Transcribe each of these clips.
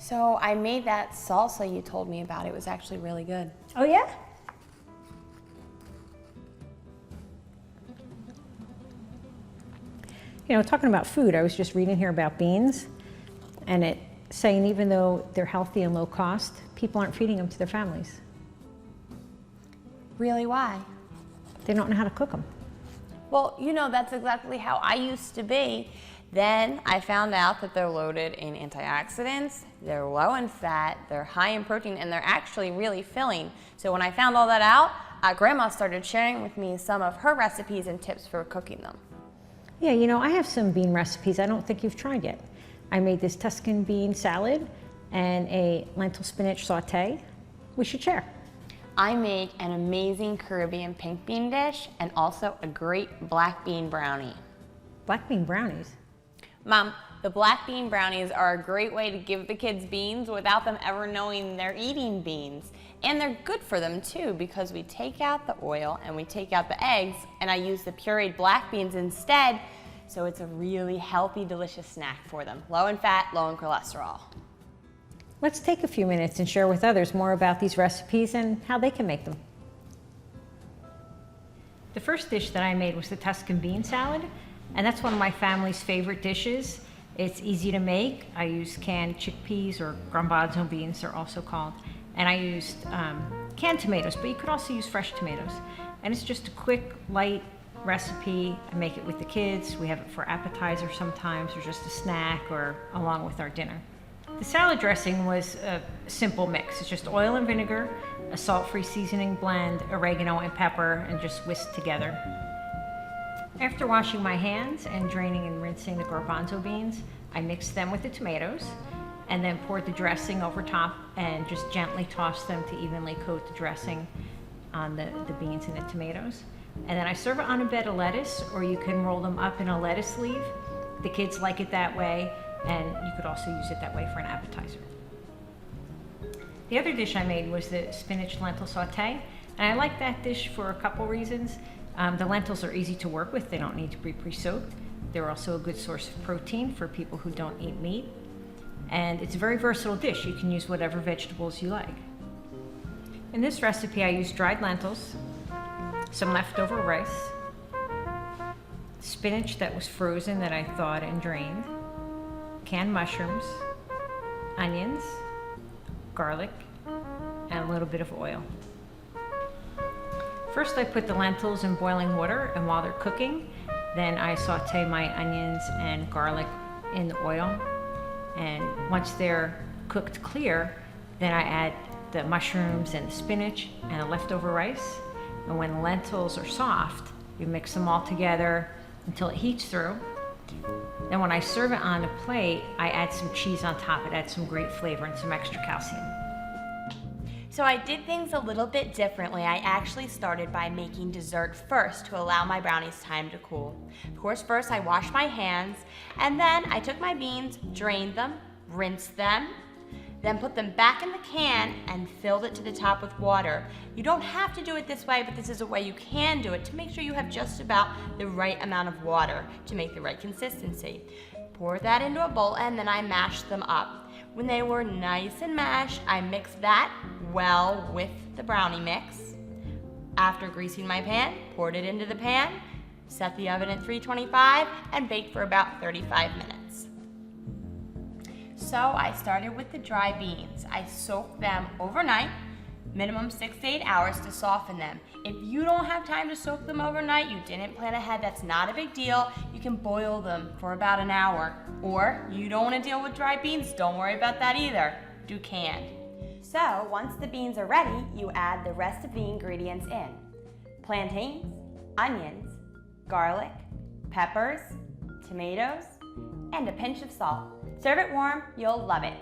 So I made that salsa you told me about. It was actually really good. Oh yeah? You know, talking about food, I was just reading here about beans, and it saying even though they're healthy and low cost, people aren't feeding them to their families. Really, why? They don't know how to cook them. Well, you know, that's exactly how I used to be. Then I found out that they're loaded in antioxidants, they're low in fat, they're high in protein, and they're actually really filling. So when I found all that out, Grandma started sharing with me some of her recipes and tips for cooking them. Yeah, you know, I have some bean recipes I don't think you've tried yet. I made this Tuscan bean salad and a lentil spinach saute. We should share. I make an amazing Caribbean pink bean dish and also a great black bean brownie. Black bean brownies. Mom, the black bean brownies are a great way to give the kids beans without them ever knowing they're eating beans. And they're good for them too because we take out the oil and we take out the eggs, and I use the pureed black beans instead, so it's a really healthy, delicious snack for them. Low in fat, low in cholesterol. Let's take a few minutes and share with others more about these recipes and how they can make them. The first dish that I made was the Tuscan bean salad, and that's one of my family's favorite dishes. It's easy to make. I use canned chickpeas, or garbanzo beans they're also called, and I used canned tomatoes, but you could also use fresh tomatoes. And it's just a quick, light recipe. I make it with the kids. We have it for appetizer sometimes, or just a snack, or along with our dinner. The salad dressing was a simple mix. It's just oil and vinegar, a salt-free seasoning blend, oregano and pepper, and just whisked together. After washing my hands and draining and rinsing the garbanzo beans, I mixed them with the tomatoes and then poured the dressing over top and just gently tossed them to evenly coat the dressing on the beans and the tomatoes. And then I serve it on a bed of lettuce, or you can roll them up in a lettuce leaf. The kids like it that way, and you could also use it that way for an appetizer. The other dish I made was the spinach lentil saute, and I like that dish for a couple reasons. The lentils are easy to work with. They don't need to be pre-soaked. They're also a good source of protein for people who don't eat meat. And it's a very versatile dish. You can use whatever vegetables you like. In this recipe, I used dried lentils, some leftover rice, spinach that was frozen that I thawed and drained, canned mushrooms, onions, garlic, and a little bit of oil. First, I put the lentils in boiling water, and while they're cooking, then I saute my onions and garlic in the oil. And once they're cooked clear, then I add the mushrooms and the spinach and the leftover rice. And when the lentils are soft, you mix them all together until it heats through. Then when I serve it on a plate, I add some cheese on top. It adds some great flavor and some extra calcium. So I did things a little bit differently. I actually started by making dessert first to allow my brownies time to cool. Of course, first I washed my hands, and then I took my beans, drained them, rinsed them, then put them back in the can and filled it to the top with water. You don't have to do it this way, but this is a way you can do it to make sure you have just about the right amount of water to make the right consistency. Pour that into a bowl, and then I mashed them up. When they were nice and mashed, I mixed that well with the brownie mix. After greasing my pan, poured it into the pan, set the oven at 325, and baked for about 35 minutes. So I started with the dry beans. I soaked them overnight, minimum 6 to 8 hours to soften them. If you don't have time to soak them overnight, you didn't plan ahead, that's not a big deal. You can boil them for about an hour. Or you don't want to deal with dry beans, don't worry about that either. Do canned. So once the beans are ready, you add the rest of the ingredients in. Plantains, onions, garlic, peppers, tomatoes, and a pinch of salt. Serve it warm, you'll love it.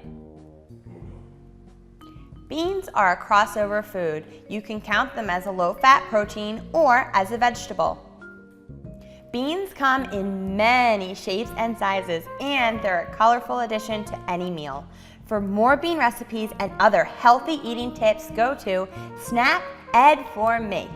Beans are a crossover food. You can count them as a low-fat protein or as a vegetable. Beans come in many shapes and sizes, and they're a colorful addition to any meal. For more bean recipes and other healthy eating tips, go to Snap Ed for Me.